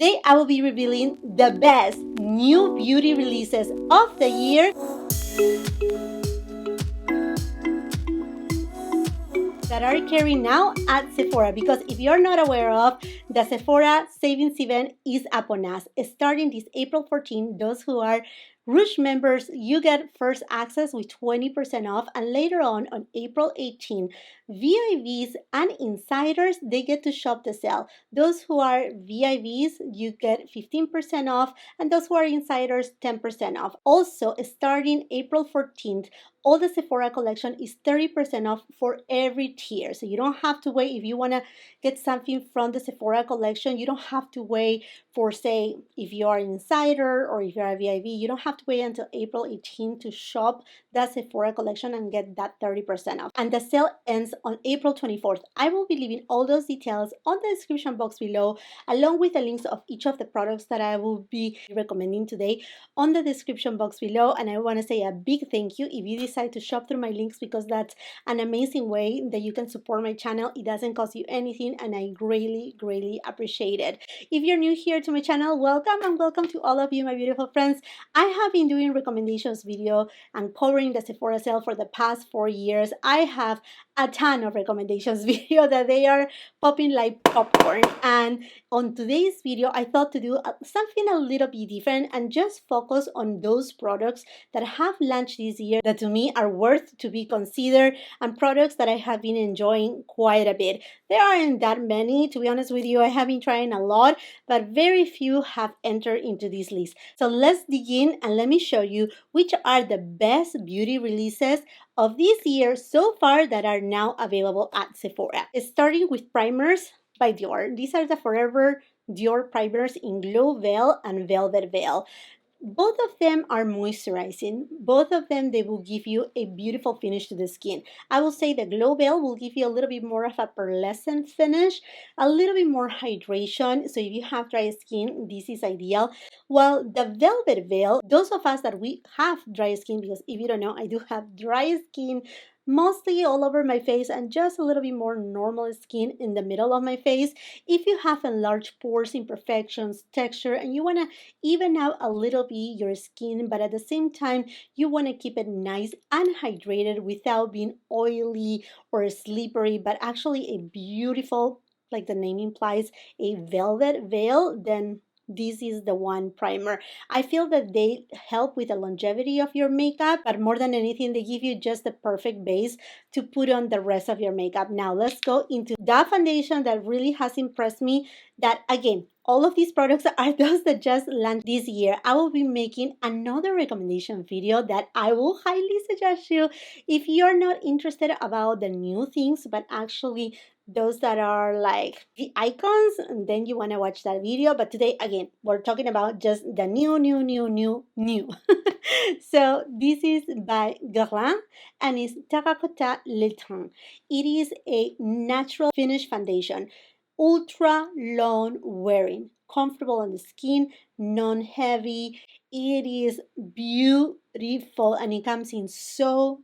Today I will be revealing the best new beauty releases of the year that are carrying now at Sephora, because if you're not aware of, the Sephora savings event is upon us. Starting this April 14, those who are Rouge members, you get first access with 20% off, and later on April 18, VIVs and insiders, they get to shop the sale. Those who are VIVs, you get 15% off, and those who are insiders, 10% off. Also, starting April 14th, all the Sephora collection is 30% off for every tier. So you don't have to wait if you want to get something from the Sephora collection. You don't have to wait for, say, if you are an insider or if you're a VIV, you don't have to wait until April 18 to shop the Sephora collection and get that 30% off. And the sale ends on April 24th. I will be leaving all those details on the description box below, along with the links of each of the products that I will be recommending today on the description box below. And I want to say a big thank you if you decide to shop through my links, because that's an amazing way that you can support my channel. It doesn't cost you anything, and I greatly appreciate it. If you're new here to my channel, welcome, and welcome to all of you, my beautiful friends. I have been doing recommendations video and covering the Sephora sale for the past 4 years. I have a ton of recommendations video that they are popping like popcorn, and on today's video I thought to do something a little bit different and just focus on those products that have launched this year that to me are worth to be considered, and products that I have been enjoying quite a bit. There aren't that many, to be honest with you. I have been trying a lot, but very few have entered into this list. So let's dig in and let me show you which are the best beauty releases of this year so far that are now available at Sephora. Starting with primers by Dior. These are the Forever Dior primers in Glow Veil and Velvet Veil. Both of them are moisturizing. Both of them, they will give you a beautiful finish to the skin. I will say the Glow Veil will give you a little bit more of a pearlescent finish, a little bit more hydration. So if you have dry skin, this is ideal. While the Velvet Veil, those of us that we have dry skin, because if you don't know, I do have dry skin mostly all over my face and just a little bit more normal skin in the middle of my face. If you have enlarged pores, imperfections, texture, and you want to even out a little bit your skin, but at the same time you want to keep it nice and hydrated without being oily or slippery, but actually a beautiful, like the name implies, a velvet veil, then this is the one primer. I feel that they help with the longevity of your makeup, but more than anything, they give you just the perfect base to put on the rest of your makeup. Now, let's go into the foundation that really has impressed me. That, again, all of these products are those that just launched this year. I will be making another recommendation video that I will highly suggest you if you're not interested about the new things, but actually those that are like the icons, and then you want to watch that video. But today, again, we're talking about just the new. So this is by Guerlain and it's Terracotta Le Teint. It is a natural finish foundation, ultra long wearing, comfortable on the skin, non-heavy. It is beautiful, and it comes in so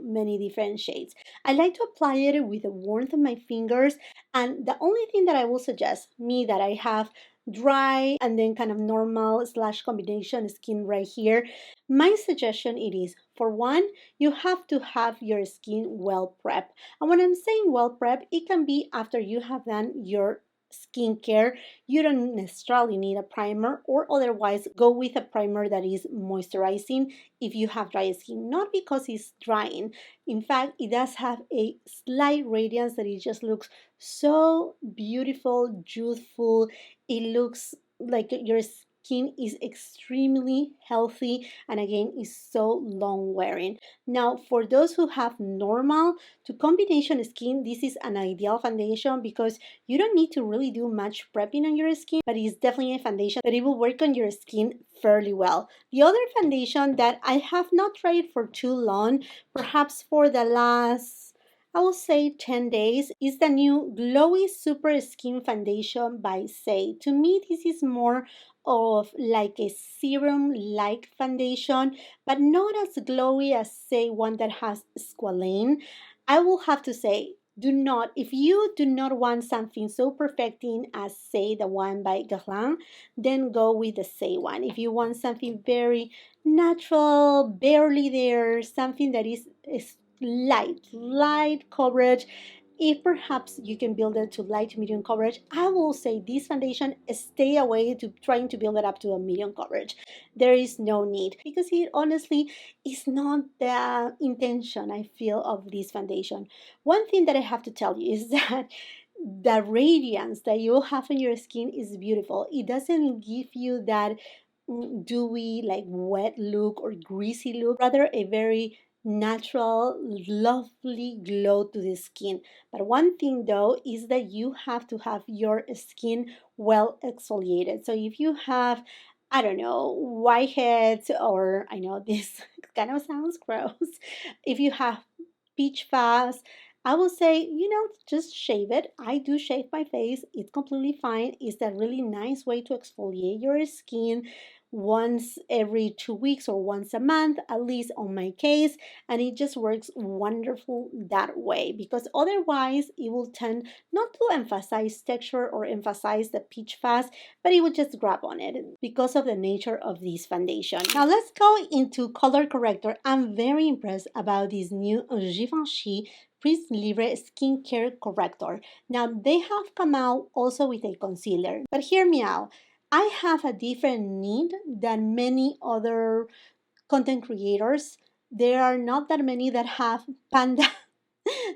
many different shades. I like to apply it with the warmth of my fingers, and the only thing that I will suggest, me that I have dry and then kind of normal slash combination skin right here, my suggestion it is, for one, you have to have your skin well prepped. And when I'm saying well prepped, it can be after you have done your skincare. You don't necessarily need a primer, or otherwise go with a primer that is moisturizing if you have dry skin, not because it's drying. In fact, it does have a slight radiance that it just looks so beautiful, youthful. It looks like your skin is extremely healthy, and again is so long wearing. Now, for those who have normal to combination skin, this is an ideal foundation because you don't need to really do much prepping on your skin, but it's definitely a foundation that it will work on your skin fairly well. The other foundation that I have not tried for too long, perhaps for the last, I will say 10 days, is the new Glowy Super Skin Foundation by Say. To me, this is more of like a serum-like foundation, but not as glowy as, say, one that has squalane. I will have to say, Do not, if you do not want something so perfecting as, say, the one by Guerlain, then go with the Say one. If you want something very natural, barely there, something that is light coverage, if perhaps you can build it to light medium coverage, I will say this foundation, stay away to trying to build it up to a medium coverage. There is no need, because it honestly is not the intention, I feel, of this foundation. One thing that I have to tell you is that the radiance that you have on your skin is beautiful. It doesn't give you that dewy, like wet look or greasy look, rather a very natural, lovely glow to the skin. But one thing though is that you have to have your skin well exfoliated. So if you have, I don't know, whiteheads, or I know this kind of sounds gross, if you have peach fuzz, I will say, just shave it. I do shave my face. It's completely fine. It's a really nice way to exfoliate your skin once every 2 weeks or once a month, at least on my case. And it just works wonderful that way, because otherwise it will tend not to emphasize texture or emphasize the peach fuzz, but it would just grab on it because of the nature of this foundation. Now let's go into color corrector. I'm very impressed about this new Givenchy Prise Libre Skincare Corrector. Now they have come out also with a concealer, but hear me out. I have a different need than many other content creators. There are not that many that have panda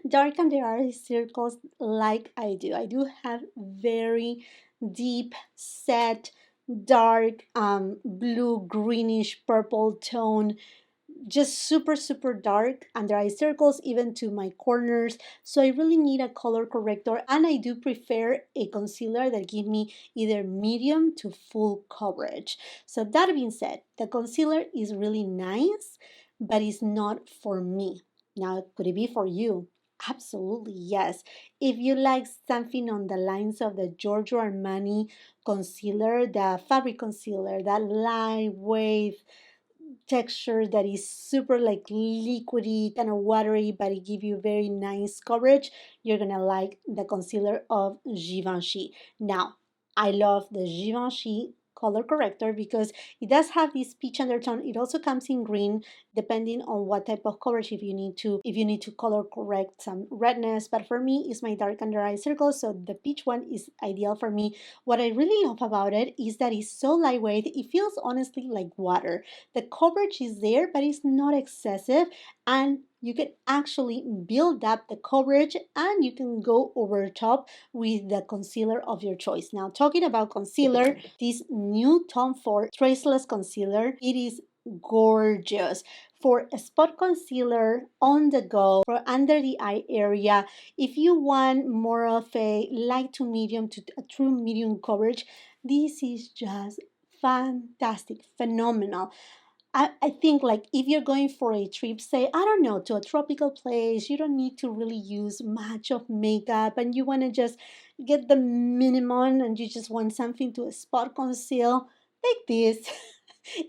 dark under eye circles like I do. I do have very deep set dark blue greenish purple tone, just super dark under eye circles, even to my corners. So I really need a color corrector, and I do prefer a concealer that give me either medium to full coverage. So that being said, the concealer is really nice, but it's not for me. Now, could it be for you? Absolutely, yes. If you like something on the lines of the Giorgio Armani concealer, the fabric concealer, that lightweight texture that is super like liquidy, kind of watery, but it gives you very nice coverage, you're gonna like the concealer of Givenchy. Now, I love the Givenchy color corrector because it does have this peach undertone. It also comes in green, depending on what type of coverage, if you need to color correct some redness. But for me, it's my dark under eye circles, so the peach one is ideal for me. What I really love about it is that it's so lightweight. It feels honestly like water. The coverage is there, but it's not excessive, and you can actually build up the coverage, and you can go over top with the concealer of your choice. Now, talking about concealer, this new Tom Ford Traceless Concealer, it is gorgeous for a spot concealer on the go, for under the eye area. If you want more of a light to medium to a true medium coverage, this is just fantastic, phenomenal. I think, like, if you're going for a trip, say, I don't know, to a tropical place, you don't need to really use much of makeup, and you want to just get the minimum, and you just want something to spot conceal, like this.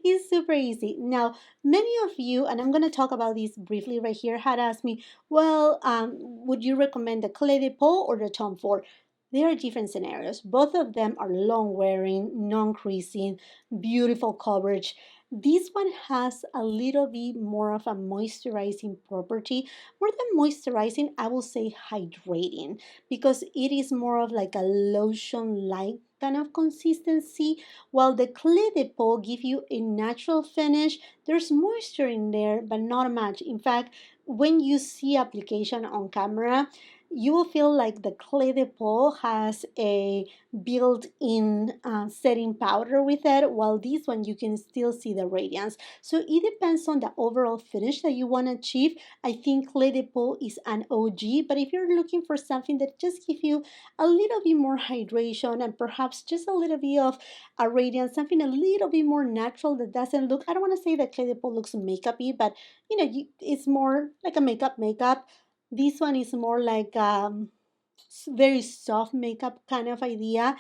It's super easy. Now, many of you, and I'm going to talk about this briefly right here, had asked me, well, would you recommend the Clé de Peau or the Tom Ford? There are different scenarios. Both of them are long wearing, non creasing, beautiful coverage. This one has a little bit more of a moisturizing property. More than moisturizing, I will say hydrating, because it is more of like a lotion-like kind of consistency, while the Clé de Peau give you a natural finish. There's moisture in there, but not much. In fact, when you see application on camera, you will feel like the Clé de Peau has a built-in setting powder with it, while this one you can still see the radiance. So it depends on the overall finish that you want to achieve. I think Clé de Peau is an OG, but if you're looking for something that just gives you a little bit more hydration and perhaps just a little bit of a radiance, something a little bit more natural that doesn't look, I don't want to say that Clé de Peau looks makeup-y, but it's more like a makeup. This one is more like very soft makeup kind of idea.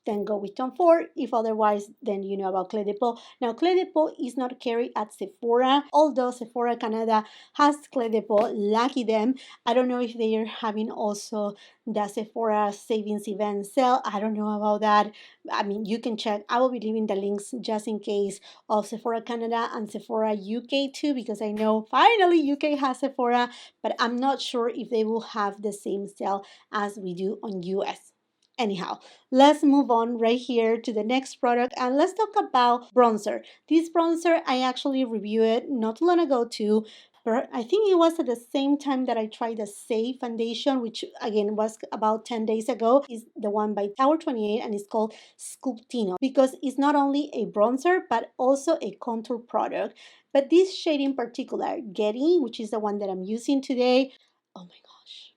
then go with Tom Ford. If otherwise, then you know about Clé de Peau. Now, Clé de Peau is not carried at Sephora, although Sephora Canada has Clé de Peau. Lucky them. I don't know if they are having also the Sephora savings event sale. I don't know about that. I mean, you can check. I will be leaving the links just in case of Sephora Canada and Sephora UK too, because I know finally UK has Sephora, but I'm not sure if they will have the same sale as we do on US. Anyhow, let's move on right here to the next product and let's talk about bronzer. This bronzer, I actually reviewed it not too long ago too. But I think it was at the same time that I tried the Safe foundation, which again was about 10 days ago. Is the one by Tower 28 and it's called Sculptino because it's not only a bronzer but also a contour product. But this shade in particular, Getty, which is the one that I'm using today, oh my gosh,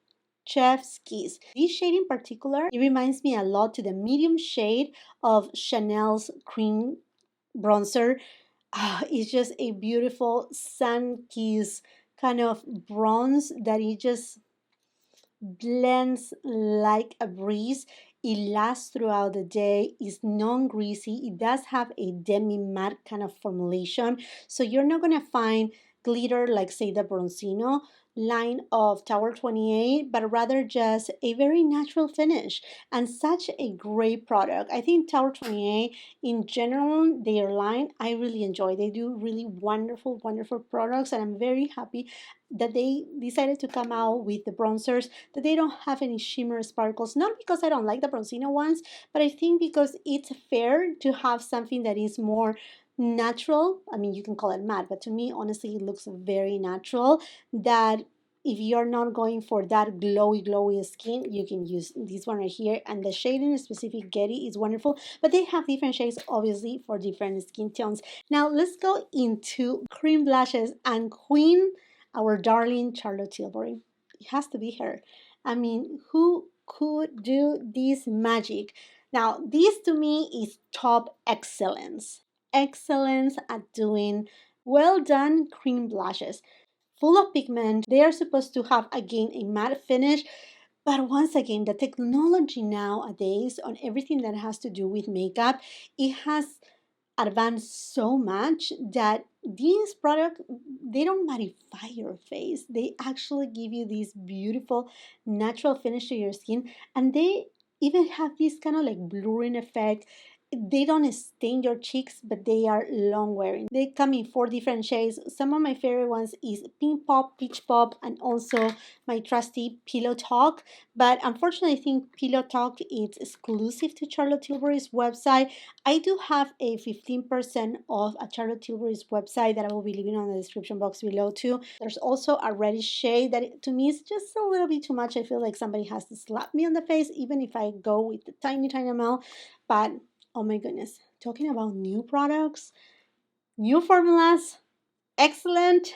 Chef's Kiss. This shade in particular, it reminds me a lot to the medium shade of Chanel's cream bronzer. It's just a beautiful sun kiss kind of bronze that it just blends like a breeze. It lasts throughout the day, it's non-greasy, it does have a demi-matte kind of formulation, so you're not going to find glitter like say the Bronzino line of Tower 28, but rather just a very natural finish and such a great product. I think Tower 28 in general, their line, I really enjoy. They do really wonderful, wonderful products, and I'm very happy that they decided to come out with the bronzers that they don't have any shimmer sparkles, not because I don't like the Bronzino ones, but I think because it's fair to have something that is more natural. I mean, you can call it matte, but to me, honestly, it looks very natural. That if you're not going for that glowy skin, you can use this one right here. And the shade in specific, Getty, is wonderful, but they have different shades, obviously, for different skin tones. Now, let's go into cream blushes and Queen, our darling Charlotte Tilbury. It has to be her. I mean, who could do this magic? Now, this to me is top excellence. Excellence at doing well done cream blushes. Full of pigment. They are supposed to have again a matte finish. But once again, the technology nowadays on everything that has to do with makeup, it has advanced so much that these products, they don't mattify your face, they actually give you this beautiful natural finish to your skin, and they even have this kind of like blurring effect. They don't stain your cheeks, but they are long wearing. They come in 4 different shades. Some of my favorite ones is Pink Pop, Peach Pop, and also my trusty Pillow Talk. But unfortunately, I think Pillow Talk is exclusive to Charlotte Tilbury's website. I do have a 15% off at Charlotte Tilbury's website that I will be leaving on the description box below too. There's also a reddish shade that to me is just a little bit too much. I feel like somebody has to slap me on the face even if I go with the tiny amount. But oh my goodness, talking about new products, new formulas, excellent.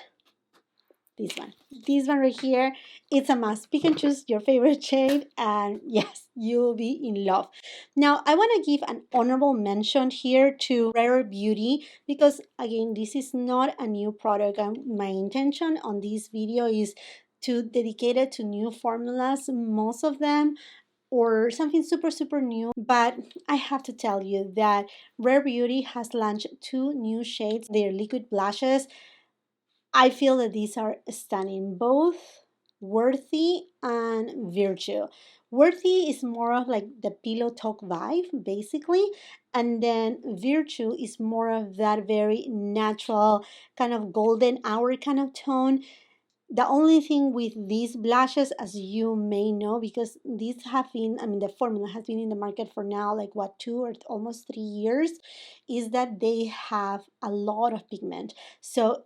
This one right here, it's a must. Pick and choose your favorite shade, and yes, you'll be in love. Now, I want to give an honorable mention here to Rare Beauty because, again, this is not a new product. My intention on this video is to dedicate it to new formulas, most of them, or something super new. But I have to tell you that Rare Beauty has launched 2 new shades, their liquid blushes. I feel that these are stunning, both Worthy and Virtue. Worthy is more of like the Pillow Talk vibe, basically, and then Virtue is more of that very natural kind of golden hour kind of tone. The only thing with these blushes, as you may know, because these have been, I mean, the formula has been in the market for now, like what, 2 or almost 3 years, is that they have a lot of pigment. So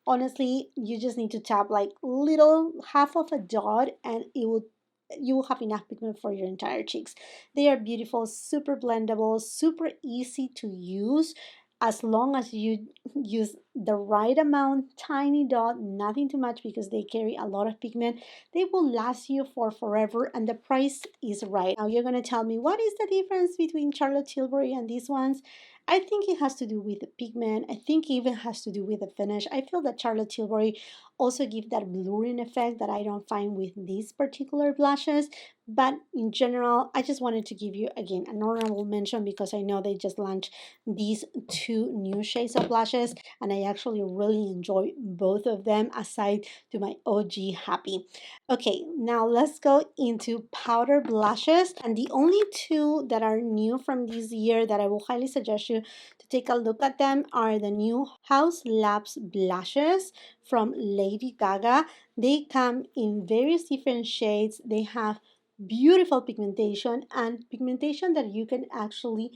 honestly, you just need to tap like little half of a dot and you will have enough pigment for your entire cheeks. They are beautiful, super blendable, super easy to use as long as you use the right amount, tiny dot, nothing too much because they carry a lot of pigment. They will last you for forever and the price is right. Now you're going to tell me, what is the difference between Charlotte Tilbury and these ones? I think it has to do with the pigment. I think it even has to do with the finish. I feel that Charlotte Tilbury also give that blurring effect that I don't find with these particular blushes. But in general, I just wanted to give you, again, an honorable mention because I know they just launched these two new shades of blushes, and I actually really enjoy both of them aside to my OG Happy. Okay, now let's go into powder blushes. And the only two that are new from this year that I will highly suggest you to take a look at them are the new House Labs blushes from Lady Gaga. They come in various different shades. They have beautiful pigmentation and pigmentation that you can actually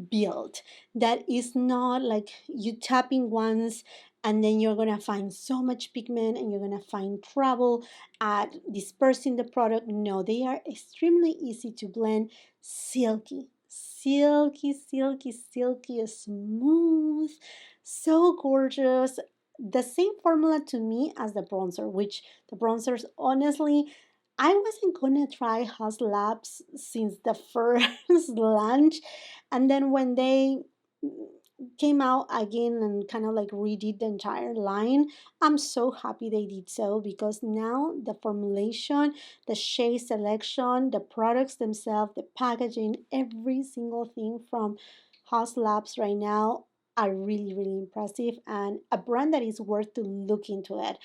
build. That is not like you tapping once and then you're gonna find so much pigment and you're gonna find trouble at dispersing the product. No, they are extremely easy to blend, silky, silky, silky, silky, smooth, so gorgeous. The same formula to me as the bronzer, which the bronzers, honestly, I wasn't gonna try Haus Labs since the first launch, and then when they came out again and kind of like redid the entire line, I'm so happy they did so because now the formulation, the shade selection, the products themselves, the packaging, every single thing from Haus Labs right now are really, really impressive and a brand that is worth to look into it.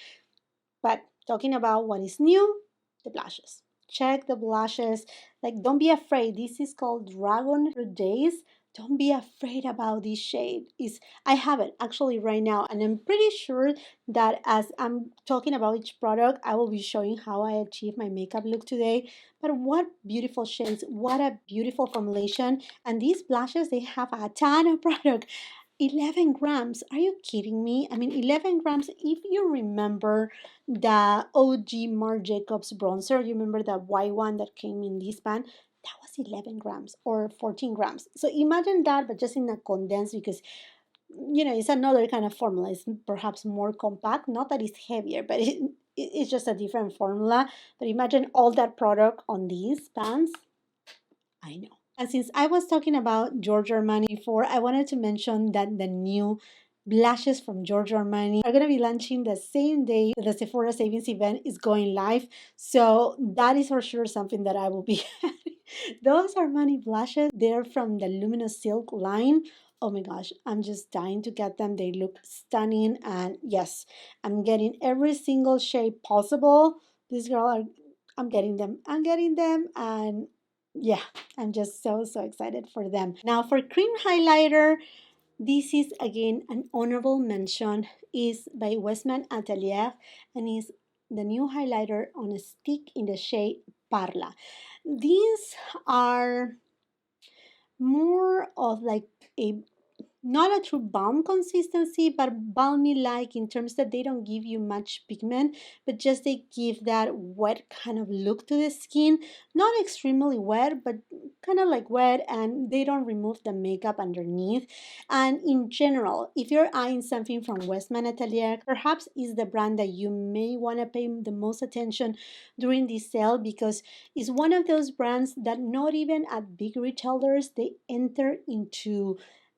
But talking about what is new, the blushes. Check the blushes. Like, don't be afraid. This is called Dragon Days. Don't be afraid about this shade. Is I have it actually right now, and I'm pretty sure that as I'm talking about each product, I will be showing how I achieve my makeup look today. But what beautiful shades! What a beautiful formulation! And these blushes, they have a ton of product. 11 grams. Are you kidding me? I mean, 11 grams. If you remember the OG Marc Jacobs bronzer, you remember that white one that came in this pan? That was 11 grams or 14 grams. So imagine that, but just in a condensed because, it's another kind of formula. It's perhaps more compact. Not that it's heavier, but it's just a different formula. But imagine all that product on these pans. I know. And since I was talking about Giorgio Armani before, I wanted to mention that the new blushes from Giorgio Armani are going to be launching the same day the Sephora Savings event is going live. So that is for sure something that I will be having. Those Armani blushes, they're from the Luminous Silk line. Oh my gosh, I'm just dying to get them. They look stunning. And yes, I'm getting every single shade possible. These girl are, I'm getting them. I'm getting them. And yeah, I'm just so, so excited for them. Now for cream highlighter, this is again an honorable mention, is by Westman Atelier and is the new highlighter on a stick in the shade Parla. These are more of like a not a true balm consistency, but balmy like in terms that they don't give you much pigment, but just they give that wet kind of look to the skin. Not extremely wet, but kind of like wet, and they don't remove the makeup underneath. And in general, if you're eyeing something from Westman Atelier, perhaps is the brand that you may want to pay the most attention during this sale because it's one of those brands that not even at big retailers they enter into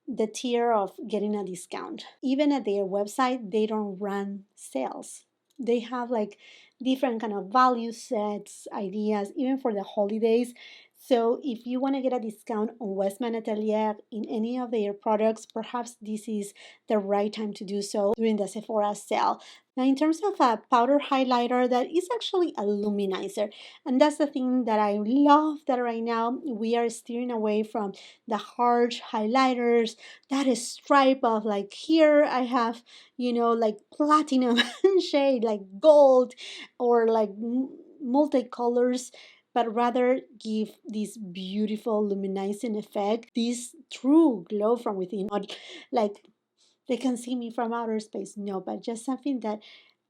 the tier of getting a discount. Even at their website, they don't run sales. They have like different kind of value sets, ideas, even for the holidays. So if you want to get a discount on Westman Atelier in any of their products, perhaps this is the right time to do so during the Sephora sale. Now, in terms of a powder highlighter, that is actually a luminizer. And that's the thing that I love that right now we are steering away from the harsh highlighters, that is stripe of like here I have, like platinum shade, like gold or like multicolors, but rather give this beautiful luminizing effect, this true glow from within, not like they can see me from outer space. No, but just something that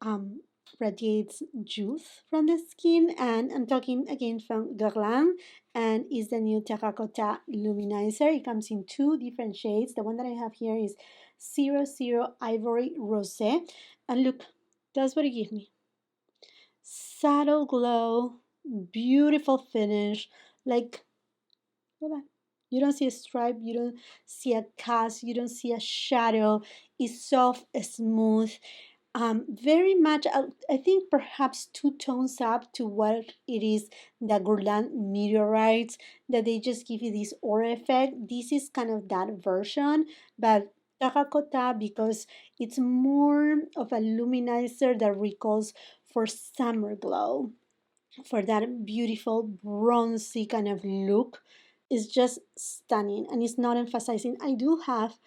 um, radiates youth from the skin. And I'm talking again from Guerlain and is the new Terracotta Luminizer. It comes in two different shades. The one that I have here is 00 Ivory Rosé. And look, that's what it gives me. Subtle glow, beautiful finish. Like, look at that. You don't see a stripe, you don't see a cast, you don't see a shadow. It's soft, smooth, very much, I think perhaps two tones up to what it is the Guerlain meteorites, that they just give you this aura effect. This is kind of that version, but terracotta, because it's more of a luminizer that recalls for summer glow, for that beautiful bronzy kind of look, is just stunning, and it's not emphasizing. I do have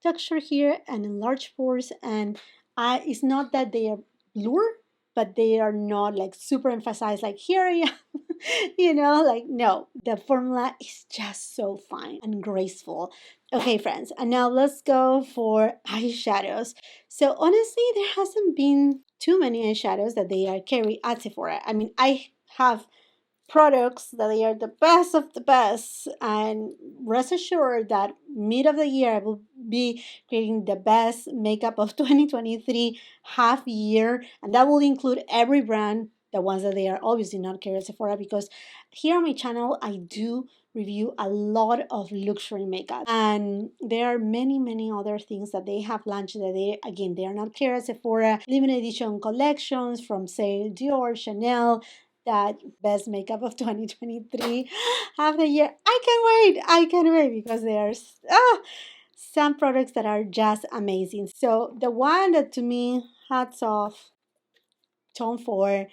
texture here and enlarged pores, and it's not that they are blur, but they are not like super emphasized like here I am. Like, no, the formula is just so fine and graceful. Okay, friends, and now let's go for eyeshadows. So honestly, there hasn't been too many eyeshadows that they are carry at Sephora. I mean, I have products that they are the best of the best, and rest assured that mid of the year I will be creating the best makeup of 2023 half year, and that will include every brand, the ones that they are obviously not carried at Sephora, because here on my channel I do review a lot of luxury makeup, and there are many other things that they have launched that they are not carried at Sephora. Limited edition collections from, say, Dior, Chanel, that best makeup of 2023 half the year. I can't wait, because there's some products that are just amazing. So the one that to me, hats off, Tom Ford,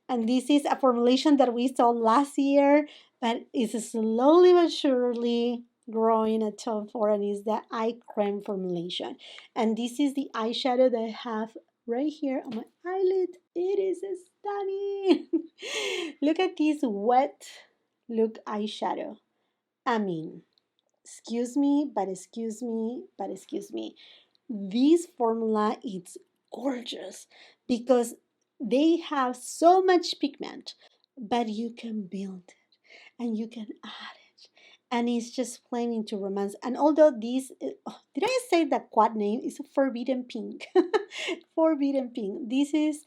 and this is a formulation that we saw last year, but is slowly but surely growing at Tom Ford, and is the eye cream formulation. And this is the eyeshadow that I have right here on my eyelid. It is stunning. Look at this wet look eyeshadow. I mean, excuse me, but excuse me, but excuse me. This formula is gorgeous, because they have so much pigment, but you can build it and you can add it, and it's just plain into romance. And although this, did I say the quad name is Forbidden Pink? Forbidden Pink. This is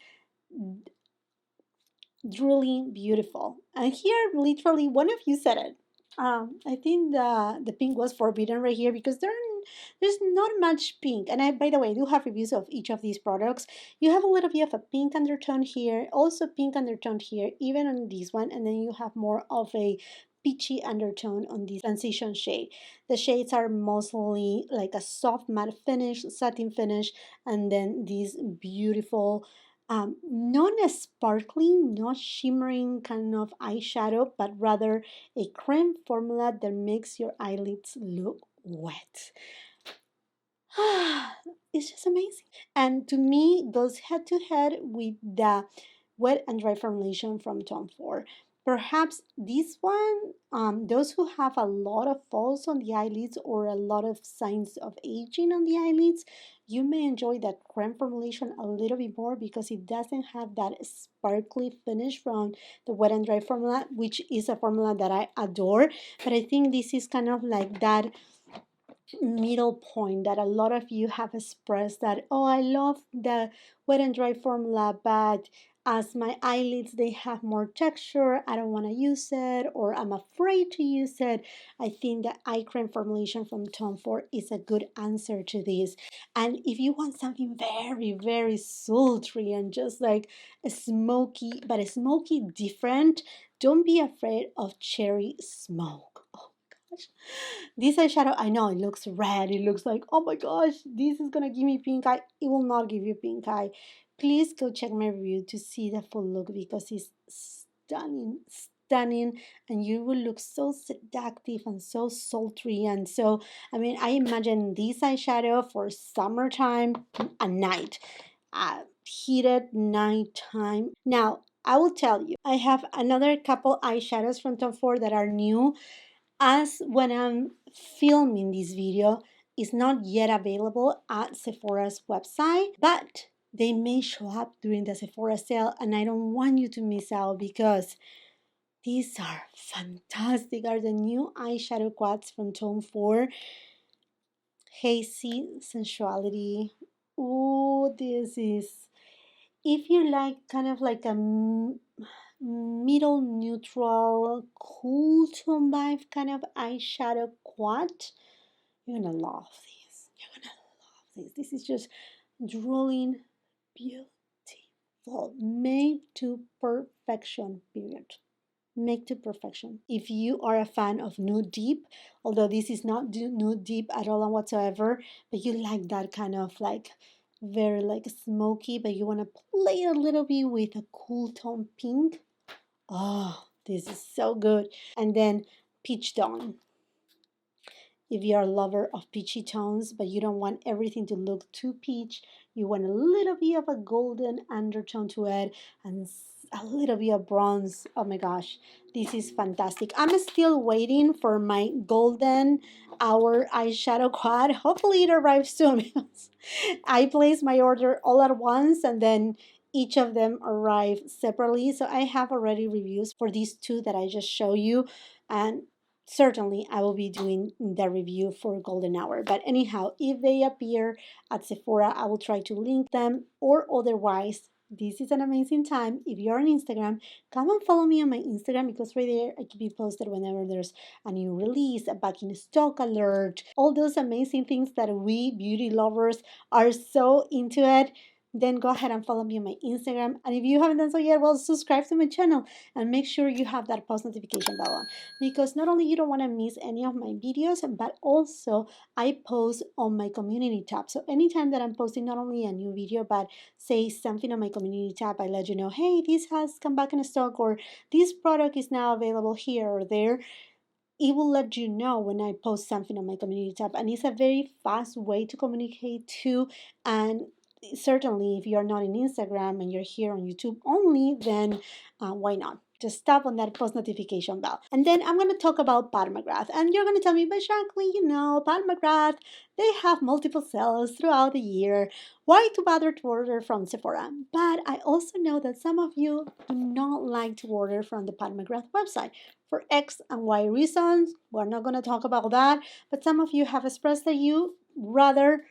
drooling beautiful. And here, literally, one of you said it. I think the pink was forbidden right here, because there's not much pink. And I, by the way, I do have reviews of each of these products. You have a little bit of a pink undertone here, also pink undertone here, even on this one, and then you have more of a peachy undertone on this transition shade. The shades are mostly like a soft matte finish, satin finish, and then these beautiful, not a sparkling, not shimmering kind of eyeshadow, but rather a cream formula that makes your eyelids look wet. It's just amazing. And to me, goes head to head with the wet and dry formulation from Tom Ford. Perhaps this one, those who have a lot of falls on the eyelids or a lot of signs of aging on the eyelids, you may enjoy that creme formulation a little bit more, because it doesn't have that sparkly finish from the wet and dry formula, which is a formula that I adore. But I think this is kind of like that middle point that a lot of you have expressed, that, oh, I love the wet and dry formula, but as my eyelids, they have more texture, I don't want to use it, or I'm afraid to use it. I think the eye cream formulation from Tom Ford is a good answer to this. And if you want something very sultry and just like a smoky, but a smoky different, don't be afraid of cherry smoke. Oh gosh, this eyeshadow, I know it looks red. It looks like, oh my gosh, this is gonna give me pink eye. It will not give you pink eye. Please go check my review to see the full look, because it's stunning, and you will look so seductive and so sultry. And so, I mean, I imagine this eyeshadow for summertime at night, heated nighttime. Now, I will tell you, I have another couple eyeshadows from Tom Ford that are new, as when I'm filming this video, is not yet available at Sephora's website, but they may show up during the Sephora sale, and I don't want you to miss out, because these are fantastic. Are the new eyeshadow quads from Tom Ford. Hazy Sensuality. Oh, this is, if you like kind of like a middle neutral cool tone vibe kind of eyeshadow quad. You're gonna love this. You're gonna love this. This is just drooling beautiful, made to perfection, period. Make to perfection. If you are a fan of nude deep, although this is not nude deep at all and whatsoever, but you like that kind of like very like smoky, but you want to play a little bit with a cool tone pink. Oh, this is so good. And then peach dawn. If you're a lover of peachy tones, but you don't want everything to look too peach, you want a little bit of a golden undertone to it and a little bit of bronze. Oh my gosh, this is fantastic. I'm still waiting for my golden hour eyeshadow quad. Hopefully it arrives soon because I placed my order all at once and then each of them arrive separately. So I have already reviews for these two that I just show you, and certainly I will be doing the review for golden hour. But anyhow, if they appear at Sephora, I will try to link them, or otherwise this is an amazing time. If you're on Instagram, come and follow me on my Instagram because right there I keep you posted whenever there's a new release, a back in stock alert, all those amazing things that we beauty lovers are so into it. Then go ahead and follow me on my Instagram. And if you haven't done so yet, well, subscribe to my channel and make sure you have that post notification bell on, because not only you don't want to miss any of my videos, but also I post on my community tab. So anytime that I'm posting not only a new video, but say something on my community tab, I let you know, hey, this has come back in stock, or this product is now available here or there. It will let you know when I post something on my community tab, and it's a very fast way to communicate too. And certainly if you're not in Instagram and you're here on YouTube only, then why not just tap on that post notification bell. And then I'm going to talk about Pat McGrath, and you're going to tell me, but Jacqueline, you know, Pat McGrath, they have multiple sales throughout the year. Why to bother to order from Sephora? But I also know that some of you do not like to order from the Pat McGrath website for X and Y reasons. We're not going to talk about that, but some of you have expressed that you rather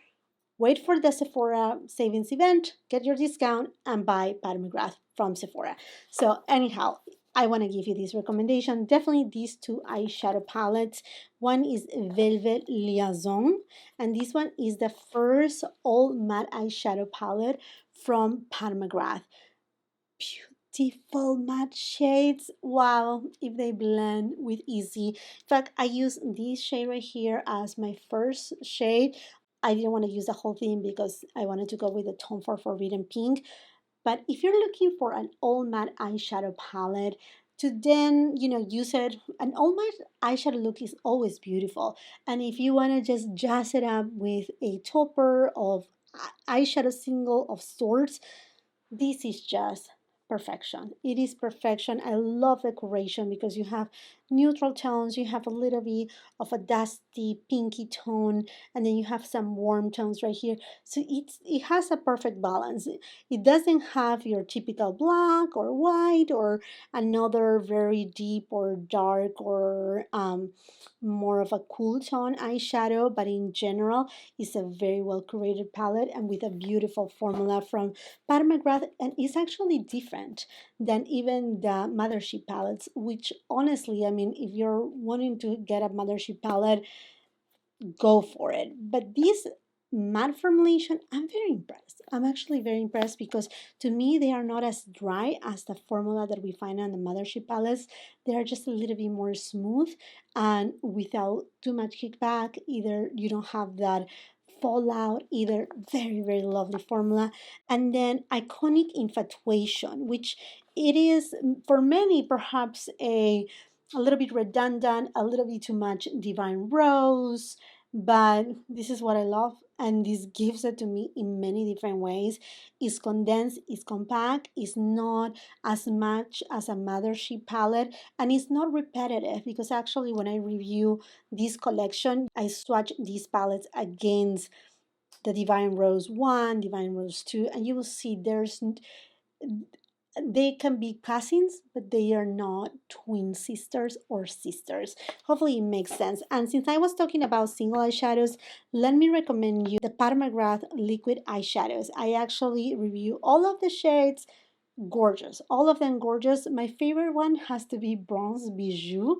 wait for the Sephora savings event, get your discount, and buy Pat McGrath from Sephora. So anyhow, I want to give you this recommendation. Definitely these two eyeshadow palettes. One is Velvet Liaison, and this one is the first all matte eyeshadow palette from Pat McGrath. Beautiful matte shades. Wow, if they blend with easy. In fact, I use this shade right here as my first shade. I didn't want to use the whole thing because I wanted to go with the tone for Forbidden Pink. But if you're looking for an all matte eyeshadow palette to then, use it, an all matte eyeshadow look is always beautiful. And if you want to just jazz it up with a topper of eyeshadow single of sorts, this is just perfection. It is perfection. I love decoration because you have neutral tones, you have a little bit of a dusty pinky tone, and then you have some warm tones right here. So it has a perfect balance. It doesn't have your typical black or white or another very deep or dark or more of a cool tone eyeshadow, but in general, it's a very well curated palette and with a beautiful formula from Pat McGrath, and it's actually different than even the Mothership palettes, which honestly, I mean, if you're wanting to get a Mothership palette, go for it. But this matte formulation, I'm very impressed. I'm actually very impressed because to me, they are not as dry as the formula that we find on the Mothership palettes. They are just a little bit more smooth and without too much kickback. Either you don't have that fallout either. Very, very lovely formula. And then Iconic Infatuation, which it is for many perhaps a little bit redundant, a little bit too much Divine Rose, but this is what I love, and this gives it to me in many different ways. It's condensed, it's compact, it's not as much as a Mothership palette, and it's not repetitive because actually when I review this collection, I swatch these palettes against the Divine Rose 1, Divine Rose 2, and you will see they can be cousins, but they are not twin sisters or sisters. Hopefully it makes sense. And since I was talking about single eyeshadows, let me recommend you the Pat McGrath liquid eyeshadows. I actually review all of the shades gorgeous. All of them gorgeous. My favorite one has to be Bronze Bijou.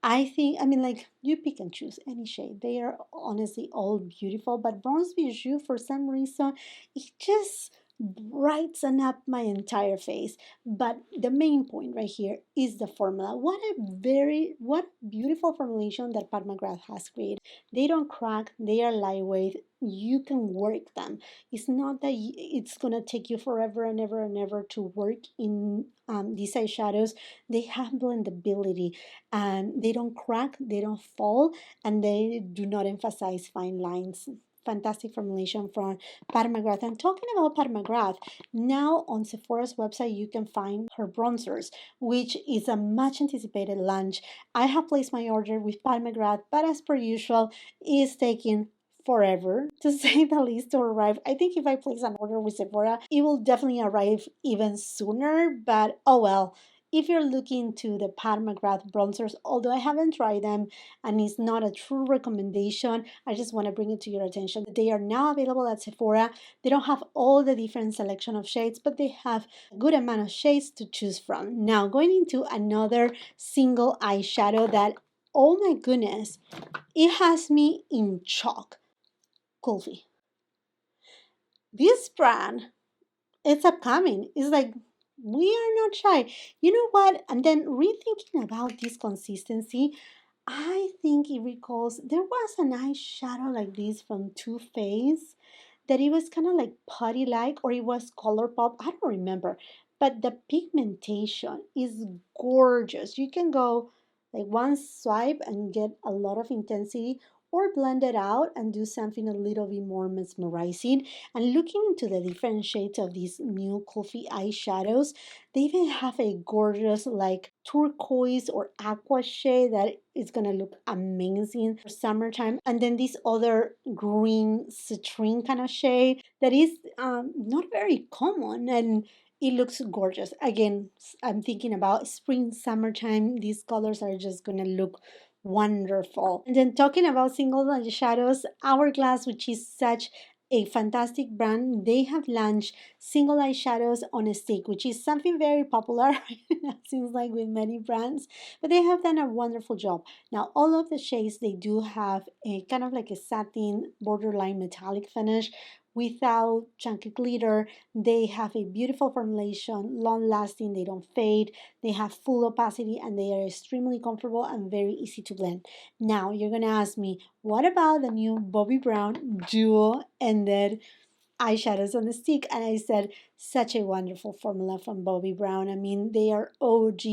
I think, I mean, like, you pick and choose any shade. They are honestly all beautiful, but Bronze Bijou, for some reason, it just brighten up my entire face. But the main point right here is the formula. What beautiful formulation that Pat McGrath has created. They don't crack, they are lightweight. You can work them. It's not that it's gonna take you forever and ever and ever to work in these eyeshadows. They have blendability and they don't crack, they don't fall, and they do not emphasize fine lines. Fantastic formulation from Pat McGrath. And talking about Pat McGrath, now on Sephora's website you can find her bronzers, which is a much anticipated launch. I have placed my order with Pat McGrath, but as per usual, it's taking forever to say the least to arrive. I think if I place an order with Sephora, it will definitely arrive even sooner, but oh well. If you're looking to the Pat McGrath bronzers, although I haven't tried them and it's not a true recommendation, I just want to bring it to your attention. They are now available at Sephora. They don't have all the different selection of shades, but they have a good amount of shades to choose from. Now, going into another single eyeshadow that, oh my goodness, it has me in shock. Kulfi. This brand, it's upcoming. It's like we are not shy. You know what? And then rethinking about this consistency, I think it recalls there was an eyeshadow like this from Too Faced that it was kind of like putty like, or it was color pop. I don't remember. But the pigmentation is gorgeous. You can go like one swipe and get a lot of intensity, or blend it out and do something a little bit more mesmerizing. And looking into the different shades of these new coffee eyeshadows, they even have a gorgeous like turquoise or aqua shade that is gonna look amazing for summertime. And then this other green citrine kind of shade that is not very common, and it looks gorgeous. Again, I'm thinking about spring, summertime. These colors are just gonna look wonderful. And then talking about single eyeshadows, Hourglass, which is such a fantastic brand, they have launched single eyeshadows on a stick, which is something very popular. Seems like with many brands, but they have done a wonderful job. Now, all of the shades, they do have a kind of like a satin borderline metallic finish without chunky glitter. They have a beautiful formulation, long lasting, they don't fade, they have full opacity, and they are extremely comfortable and very easy to blend. Now, you're gonna ask me, what about the new Bobbi Brown Duo Ended eyeshadows on the stick? And I said, such a wonderful formula from Bobbi Brown. I mean, they are OG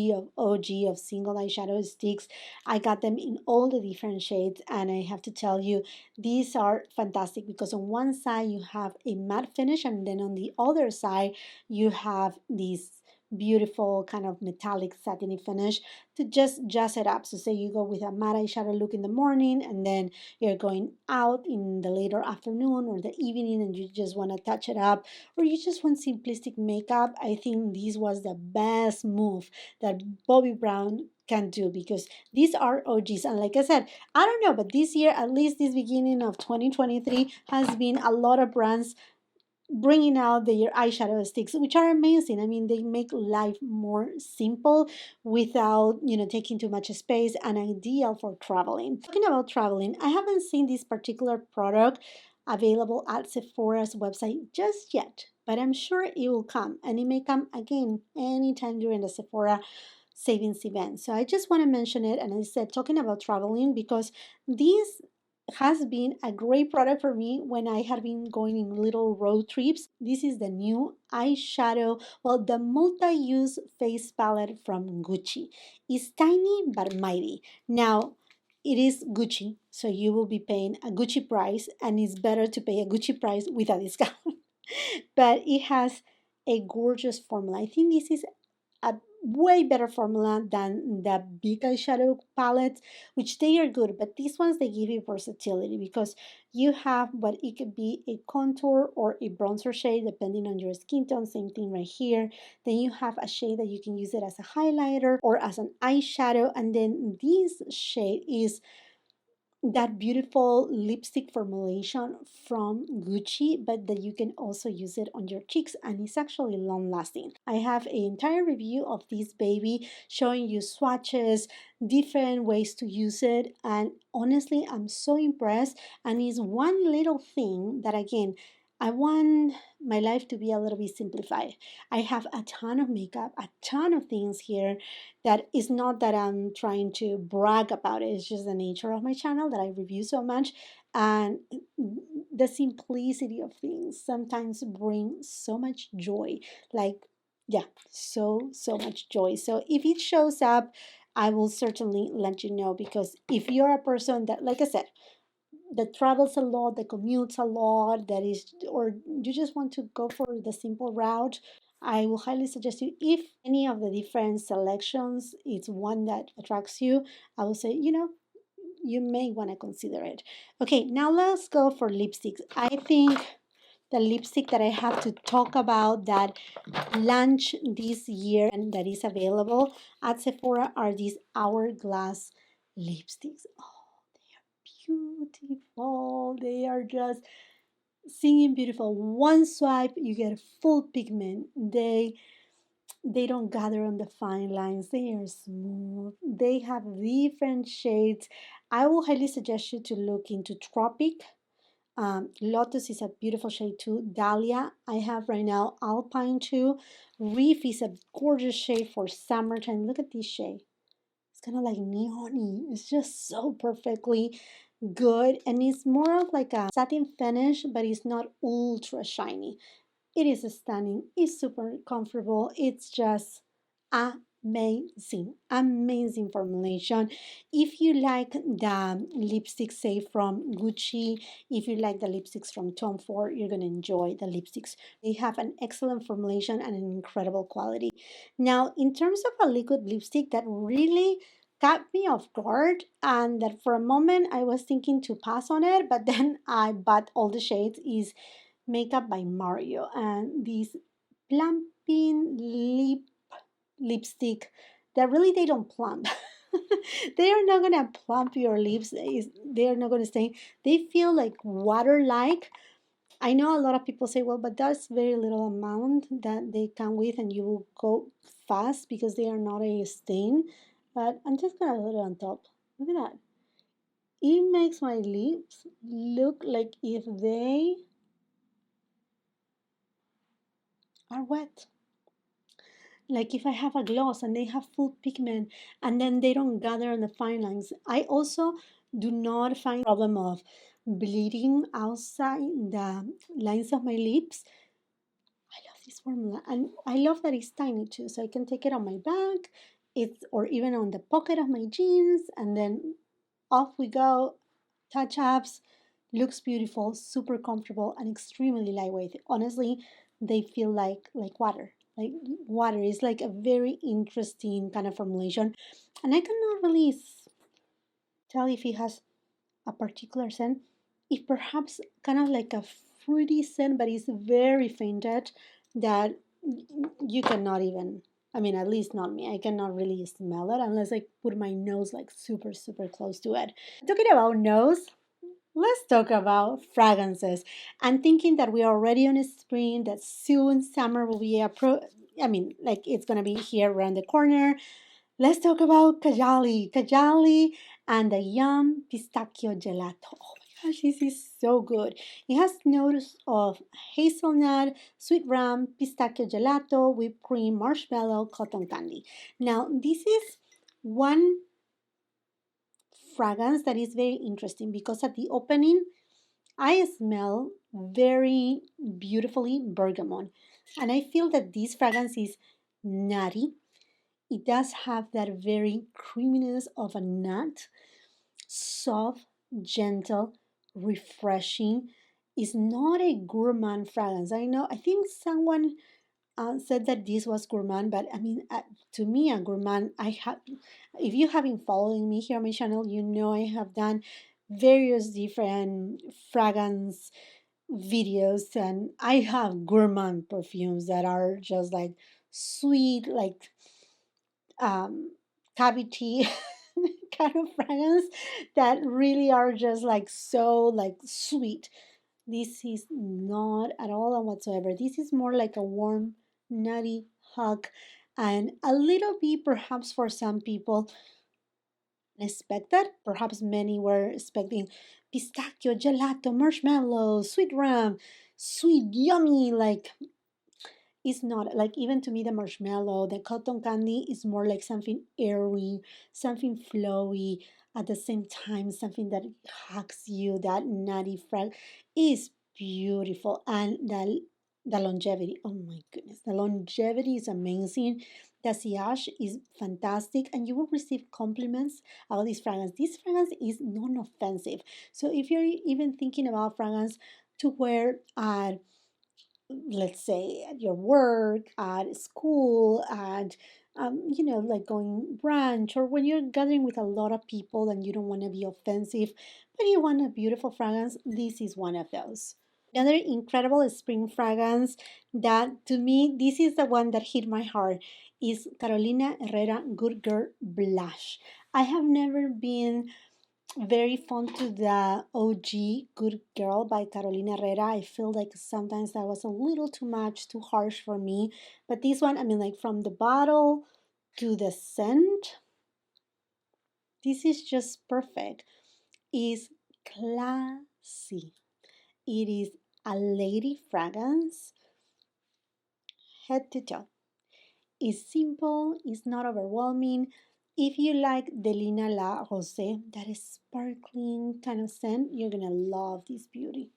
of single eyeshadow sticks. I got them in all the different shades, and I have to tell you, these are fantastic because on one side you have a matte finish, and then on the other side you have these beautiful kind of metallic satiny finish to just jazz it up. So say you go with a matte eyeshadow look in the morning, and then you're going out in the later afternoon or the evening and you just want to touch it up, or you just want simplistic makeup. I think this was the best move that Bobbi Brown can do, because these are OGs. And like I said, I don't know, but this year, at least this beginning of 2023, has been a lot of brands bringing out their eyeshadow sticks, which are amazing. I mean, they make life more simple without, taking too much space, and ideal for traveling. Talking about traveling, I haven't seen this particular product available at Sephora's website just yet, but I'm sure it will come, and it may come again anytime during the Sephora savings event. So I just want to mention it. And I said, talking about traveling, because these has been a great product for me when I had been going in little road trips. This is the new eyeshadow, well, the multi-use face palette from Gucci. It's tiny but mighty. Now, it is Gucci, so you will be paying a Gucci price, and it's better to pay a Gucci price with a discount. But it has a gorgeous formula. I think this is a way better formula than the big eyeshadow palettes, which they are good, but these ones, they give you versatility because you have what it could be a contour or a bronzer shade depending on your skin tone. Same thing right here. Then you have a shade that you can use it as a highlighter or as an eyeshadow, and then this shade is that beautiful lipstick formulation from Gucci, but that you can also use it on your cheeks, and it's actually long lasting. I have an entire review of this baby showing you swatches, different ways to use it, and honestly, I'm so impressed. And it's one little thing that, again, I want my life to be a little bit simplified. I have a ton of makeup, a ton of things here that is not that I'm trying to brag about it. It's just the nature of my channel that I review so much. And the simplicity of things sometimes bring so much joy. Like, yeah, so much joy. So if it shows up, I will certainly let you know, because if you're a person that, like I said, that travels a lot, that commutes a lot, that is, or you just want to go for the simple route, I will highly suggest you, if any of the different selections is one that attracts you, I will say, you may want to consider it. Okay, now let's go for lipsticks. I think the lipstick that I have to talk about that launched this year and that is available at Sephora are these Hourglass lipsticks. Beautiful. They are just singing beautiful. One swipe, you get full pigment. They don't gather on the fine lines. They are smooth. They have different shades. I will highly suggest you to look into Tropic. Lotus is a beautiful shade too. Dahlia, I have right now. Alpine too. Reef is a gorgeous shade for summertime. Look at this shade. It's kind of like neon-y. It's just so perfectly good, and it's more of like a satin finish, but it's not ultra shiny. It is stunning. It's super comfortable. It's just amazing formulation. If you like the lipsticks, say from Gucci, if you like the lipsticks from Tom Ford, you're gonna enjoy the lipsticks. They have an excellent formulation and an incredible quality. Now, in terms of a liquid lipstick that really caught me off guard, and that for a moment I was thinking to pass on it, but then I bought all the shades, is Makeup by Mario, and this plumping lipstick that really they don't plump. They are not gonna plump your lips. They are not gonna stain. They feel like water like. I know a lot of people say, well, but that's very little amount that they come with, and you will go fast because they are not a stain. But I'm just gonna put it on top. Look at that. It makes my lips look like if they are wet. Like if I have a gloss and they have full pigment and then they don't gather on the fine lines. I also do not find problem of bleeding outside the lines of my lips. I love this formula, and I love that it's tiny too, so I can take it on my back, it's or even on the pocket of my jeans, and then off we go. Touch ups, looks beautiful, super comfortable, and extremely lightweight. Honestly, they feel like water. Like water is like a very interesting kind of formulation, and I cannot really tell if it has a particular scent. If perhaps kind of like a fruity scent, but it's very fainted that you cannot even. I mean, at least not me. I cannot really smell it unless I put my nose like super close to it. Talking about nose, let's talk about fragrances. I'm thinking that we are already on spring, that soon summer will be like it's gonna be here around the corner. Let's talk about Kajali. Kajali and the Yum Pistachio Gelato. Oh my gosh, this is so good. It has notes of hazelnut, sweet rum, pistachio gelato, whipped cream, marshmallow, cotton candy. Now, this is one fragrance that is very interesting because at the opening, I smell very beautifully bergamot. And I feel that this fragrance is nutty. It does have that very creaminess of a nut, soft, gentle, refreshing. It's not a gourmand fragrance. I think someone said that this was gourmand, but I mean, to me, a gourmand, if you have been following me here on my channel, you know I have done various different fragrance videos, and I have gourmand perfumes that are just like sweet, like um, cavity kind of fragrance that really are just like so like sweet. This is not at all and whatsoever. This is more like a warm, nutty hug, and a little bit perhaps for some people expected. Perhaps many were expecting pistachio, gelato, marshmallow, sweet rum, sweet, yummy, like it's not like, even to me, the marshmallow, the cotton candy is more like something airy, something flowy, at the same time something that hugs you. That nutty frag is beautiful, and the longevity, oh my goodness, the longevity is amazing. The sillage is fantastic, and you will receive compliments about this fragrance. This fragrance is non-offensive, so if you're even thinking about fragrance to wear at, let's say, at your work, at school, at like going brunch, or when you're gathering with a lot of people and you don't want to be offensive, but you want a beautiful fragrance, this is one of those. Another incredible spring fragrance that, to me, this is the one that hit my heart, is Carolina Herrera Good Girl Blush. I have never been very fond to the OG Good Girl by Carolina Herrera. I feel like sometimes that was a little too much, too harsh for me. But this one, I mean, like from the bottle to the scent, this is just perfect. It's classy. It is a lady fragrance, head to toe. It's simple, it's not overwhelming. If you like Delina La Rosé, that is sparkling kind of scent, you're gonna love this beauty.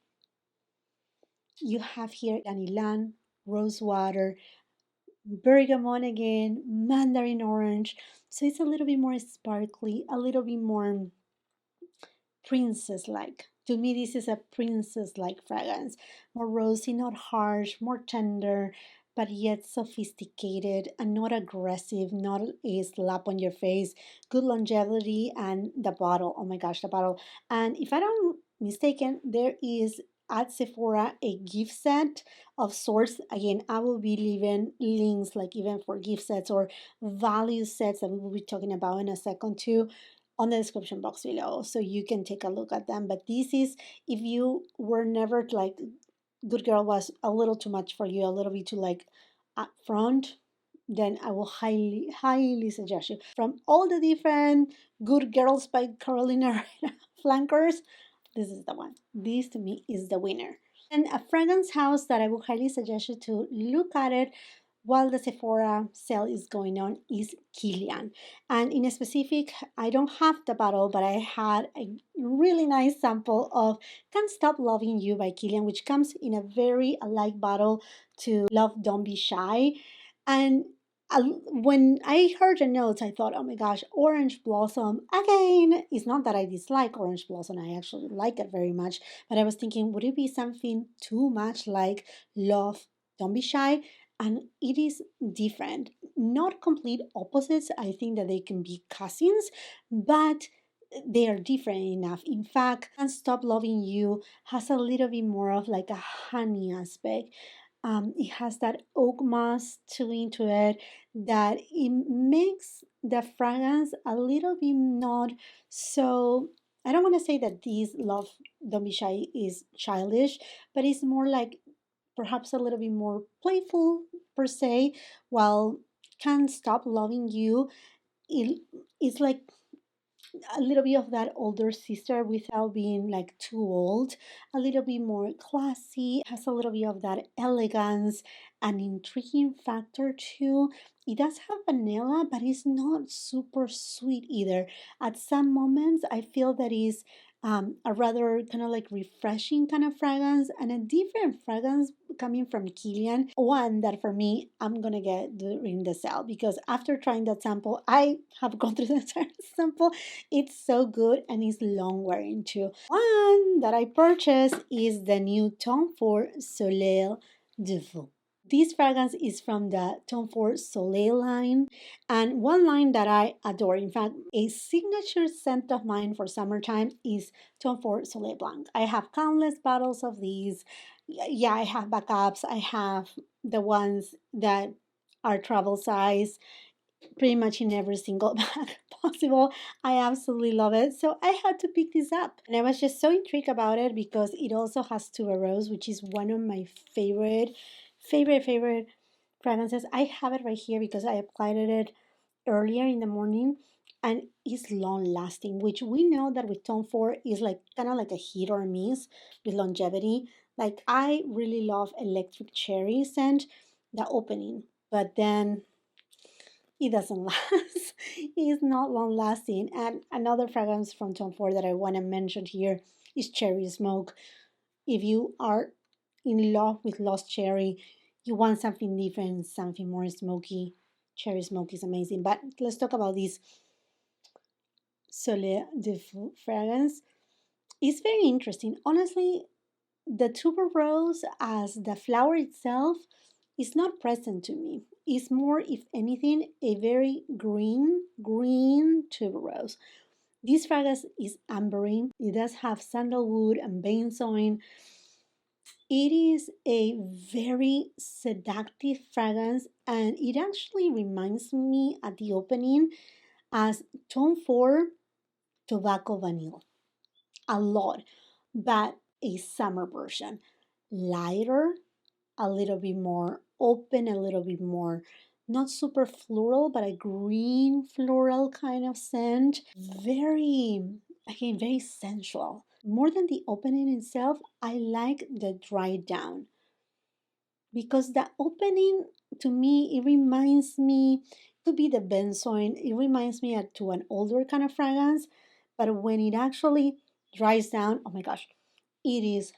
You have here Ganilan, rose water, bergamot again, mandarin orange. So it's a little bit more sparkly, a little bit more princess like. To me, this is a princess like fragrance. More rosy, not harsh, more tender, but yet sophisticated and not aggressive, not a slap on your face. Good longevity, and the bottle. Oh my gosh, the bottle. And if I don't mistaken, there is at Sephora a gift set of sorts. Again, I will be leaving links like even for gift sets or value sets that we will be talking about in a second too on the description box below, so you can take a look at them. But this is, if you were never like, Good Girl was a little too much for you, a little bit too like upfront, then I will highly suggest you. From all the different Good Girls by Carolina flankers, this is the one. This to me is the winner. And a fragrance house that I would highly suggest you to look at it while the Sephora sale is going on is Killian. And in a specific, I don't have the bottle, but I had a really nice sample of Can't Stop Loving You by Killian, which comes in a very alike bottle to Love Don't Be Shy. And when I heard the notes, I thought, oh my gosh, Orange Blossom. Again, it's not that I dislike Orange Blossom, I actually like it very much. But I was thinking, would it be something too much like Love Don't Be Shy? And it is different. Not complete opposites. I think that they can be cousins, but they are different enough. In fact, Can't Stop Loving You has a little bit more of like a honey aspect. It has that oak moss feeling to it that it makes the fragrance a little bit not so. I don't want to say that this Love Don't Be Shy is childish, but it's more like perhaps a little bit more playful per se, while Can't Stop Loving You, it's like a little bit of that older sister without being like too old, a little bit more classy, has a little bit of that elegance and intriguing factor too. It does have vanilla, but it's not super sweet either. At some moments, I feel that is a rather kind of like refreshing kind of fragrance, and a different fragrance coming from Killian. One that for me, I'm gonna get during the sale, because after trying that sample, I have gone through the entire sample. It's so good and it's long wearing too. One that I purchased is the new Tom Ford Soleil de Vous. This fragrance is from the Tom Ford Soleil line, and one line that I adore, in fact, a signature scent of mine for summertime is Tom Ford Soleil Blanc. I have countless bottles of these. Yeah, I have backups. I have the ones that are travel size. pretty much in every single bag possible. I absolutely love it. So I had to pick this up. And I was just so intrigued about it because it also has tuberose, which is one of my favorite fragrances. I have it right here because I applied it earlier in the morning and it's long lasting, which we know that with Tom Ford is like kind of like a hit or miss with longevity. Like I really love electric cherry scent, the opening, but then it doesn't last. It's not long lasting. And another fragrance from Tom Ford that I want to mention here is Cherry Smoke. If you are in love with Lost Cherry, you want something different, something more smoky. Cherry Smoke is amazing. But let's talk about this Soleil de Fou fragrance. It's very interesting. Honestly, the tuberose as the flower itself is not present to me. It's more, if anything, a very green tuberose. This fragrance is ambering. It does have sandalwood and benzoin. It is a very seductive fragrance, and it actually reminds me at the opening as Tom Ford Tobacco Vanille a lot, but a summer version. Lighter, a little bit more open, a little bit more not super floral, but a green floral kind of scent. Very, again, very sensual. More than the opening itself, I like the dry down because the opening to me it reminds me to be the benzoin. It reminds me to an older kind of fragrance, but when it actually dries down, oh my gosh, it is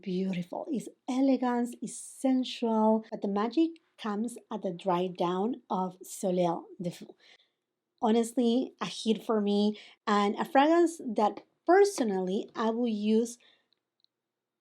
beautiful. It's elegant, it's sensual, but the magic comes at the dry down of Soleil de Fou. Honestly, a hit for me and a fragrance that personally I will use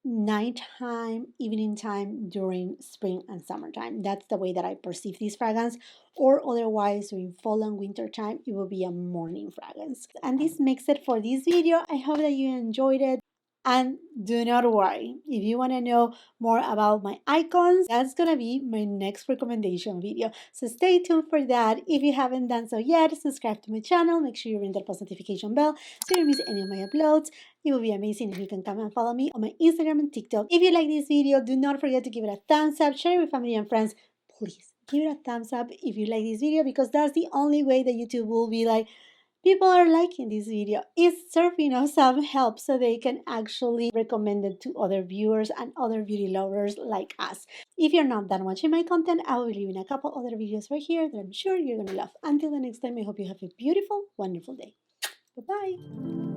nighttime, evening time during spring and summertime. That's the way that I perceive this fragrance. Or otherwise, during fall and winter time, it will be a morning fragrance. And this makes it for this video. I hope that you enjoyed it. And do not worry, if you want to know more about my icons, that's going to be my next recommendation video. So stay tuned for that. If you haven't done so yet, subscribe to my channel. Make sure you ring the post notification bell so you don't miss any of my uploads. It will be amazing if you can come and follow me on my Instagram and TikTok. If you like this video, do not forget to give it a thumbs up, share it with family and friends. Please give it a thumbs up if you like this video because that's the only way that YouTube will be like, people are liking this video. It's serving us some help so they can actually recommend it to other viewers and other beauty lovers like us. If you're not done watching my content, I will be leaving a couple other videos right here that I'm sure you're going to love. Until the next time, I hope you have a beautiful, wonderful day. Bye-bye.